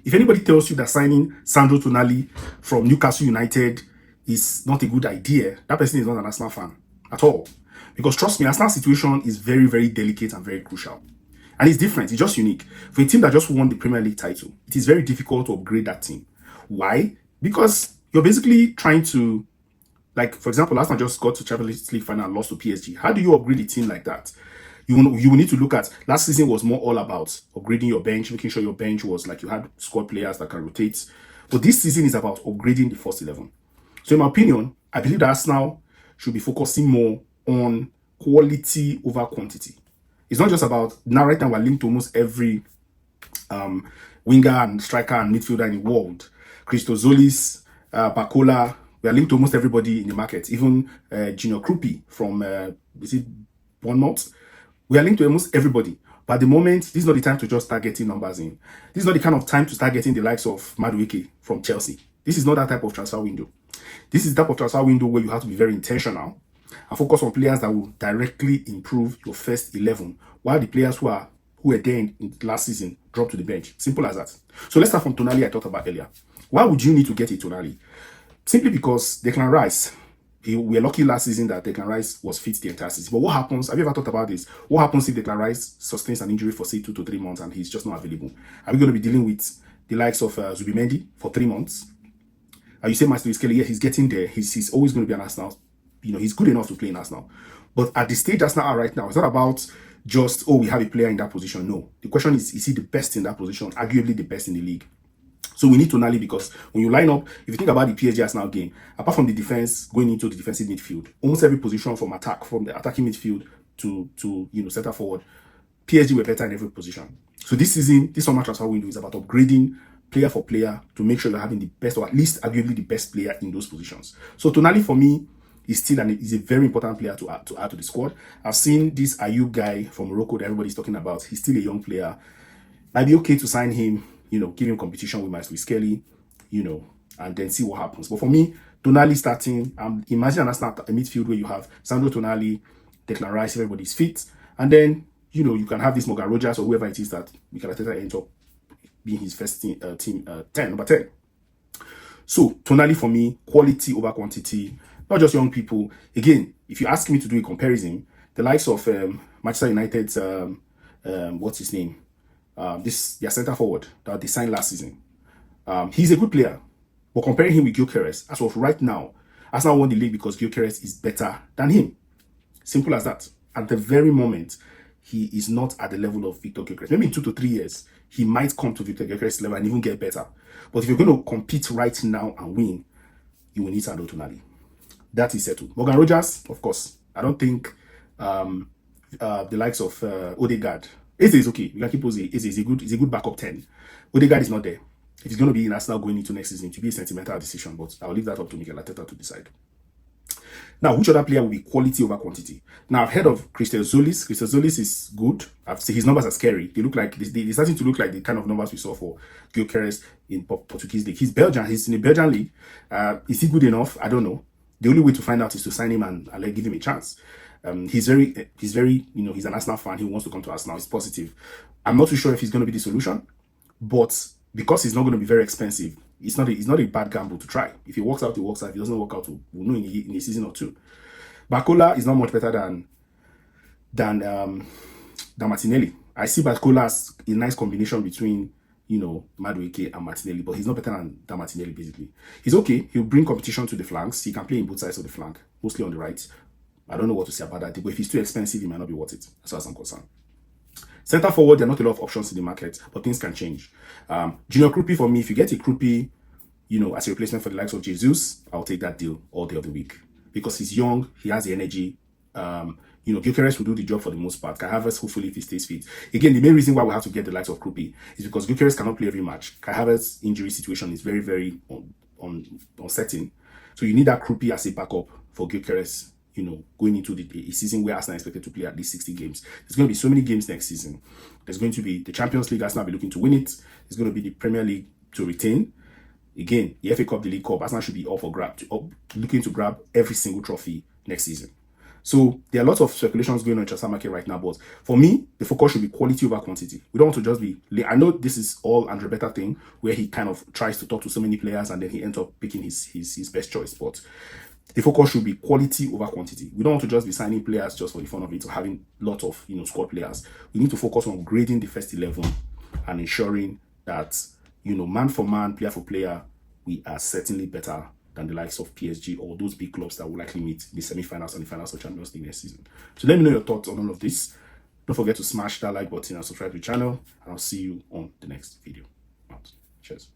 If anybody tells you that signing Sandro Tonali from Newcastle United is not a good idea, that person is not an Arsenal fan at all. Because trust me, Arsenal's situation is very, very delicate and very crucial. And it's different. It's just unique. For a team that just won the Premier League title, it is very difficult to upgrade that team. Why? Because you're basically trying to, like, for example, Arsenal just got to Champions League final and lost to PSG. How do you upgrade a team like that? You will need to look at, last season was more all about upgrading your bench, making sure your bench was like you had squad players that can rotate. But this season is about upgrading the first 11. So in my opinion, I believe that Arsenal should be focusing more on quality over quantity. It's not just about, now right now we're linked to almost every winger and striker and midfielder in the world. Christozolis, Bacola, we are linked to almost everybody in the market. Even Junior Krupi from, is it Bournemouth? We are linked to almost everybody. But at the moment, this is not the time to just start getting numbers in. This is not the kind of time to start getting the likes of Madueke from Chelsea. This is not that type of transfer window. This is the type of transfer window where you have to be very intentional and focus on players that will directly improve your first 11, while the players who were there in last season drop to the bench. Simple as that. So let's start from Tonali I talked about earlier. Why would you need to get a Tonali? Simply because Declan Rice, we were lucky last season that Declan Rice was fit the entire season. But what happens, have you ever thought about this? What happens if Declan Rice sustains an injury for say 2 to 3 months and he's just not available? Are we going to be dealing with the likes of Zubimendi for 3 months? And you say Master Skelly, yeah, he's getting there. He's always going to be an Arsenal. You know, he's good enough to play in Arsenal. But at the stage Arsenal are right now, it's not about just, oh, we have a player in that position. No. The question is he the best in that position? Arguably the best in the league. So we need Tonali because when you line up, if you think about the PSG Arsenal game, apart from the defense going into the defensive midfield, almost every position from attack, from the attacking midfield to center forward, PSG were better in every position. So this season, this summer transfer window is about upgrading player for player to make sure you're having the best, or at least arguably the best player in those positions. So Tonali for me is still is a very important player to add to the squad. I've seen this Ayub guy from Morocco that everybody's talking about. He's still a young player. Might be okay to sign him, give him competition with Master Skelly, and then see what happens. But for me, Tonali starting, imagine an Arsenal a midfield where you have Sandro Tonali, Declan Rice, everybody's fit, and then you can have this Morgan Rogers or whoever it is that Mikel Arteta ends up being his first team, number 10. So Tonali for me, quality over quantity, not just young people. Again, if you ask me to do a comparison, the likes of Manchester United's what's his name? Their centre forward that they signed last season. He's a good player, but comparing him with Gyökeres, as of right now, Arsenal won the league because Gyökeres is better than him. Simple as that. At the very moment, he is not at the level of Victor Gyökeres. Maybe in 2 to 3 years, he might come to Victor Gyökeres' level and even get better. But if you're going to compete right now and win, you will need Sandro Tonali. That is settled. Morgan Rogers, of course. I don't think the likes of Odegaard. Eze is okay. You can keep Eze. Eze is a good backup 10. Odegaard is not there. If he's going to be in Arsenal going into next season, it will be a sentimental decision, but I'll leave that up to Mikel Arteta to decide. Now, which other player will be quality over quantity? Now, I've heard of Christozolis. Christozolis is good. I've seen his numbers are scary. They look like they're starting to look like the kind of numbers we saw for Gyökeres in Portuguese league. He's Belgian. He's in the Belgian league. Is he good enough? I don't know. The only way to find out is to sign him and give him a chance. He's very, he's an Arsenal fan. He wants to come to Arsenal. He's positive. I'm not too sure if he's going to be the solution, but because he's not going to be very expensive, it's not a bad gamble to try. If it works out, it works out. If it doesn't work out, we'll know in a season or two. Bacola is not much better than Martinelli. I see Bacola as a nice combination between Madueke and Martinelli, but he's not better than Martinelli. Basically, he's okay. He'll bring competition to the flanks. He can play in both sides of the flank, mostly on the right. I don't know what to say about that, but if he's too expensive, he might not be worth it, as far as I'm concerned. Centre forward, there are not a lot of options in the market, but things can change. Junior Krupi, for me, if you get a Krupi, as a replacement for the likes of Jesus, I'll take that deal all day of the week. Because he's young, he has the energy. Gyökeres will do the job for the most part. Kai Havertz, hopefully, if he stays fit. Again, the main reason why we have to get the likes of Krupi is because Gyökeres cannot play every match. Kai Havertz's injury situation is very, very uncertain. So you need that Krupi as a backup for Gyökeres, going into a season where Arsenal is expected to play at least 60 games. There's going to be so many games next season. There's going to be the Champions League, Arsenal will be looking to win it. There's going to be the Premier League to retain. Again, the FA Cup, the League Cup, Arsenal should be all for looking to grab every single trophy next season. So there are lots of speculations going on in transfer market right now, but for me, the focus should be quality over quantity. We don't want to just be. I know this is all Andre Beta thing, where he kind of tries to talk to so many players and then he ends up picking his best choice. But the focus should be quality over quantity. We don't want to just be signing players just for the fun of it or having lots of squad players. We need to focus on grading the first 11 and ensuring that man for man, player for player, we are certainly better than the likes of PSG or those big clubs that will likely meet the semi-finals and the finals of Champions League next season. So let me know your thoughts on all of this. Don't forget to smash that like button and subscribe to the channel, and I'll see you on the next video. Cheers.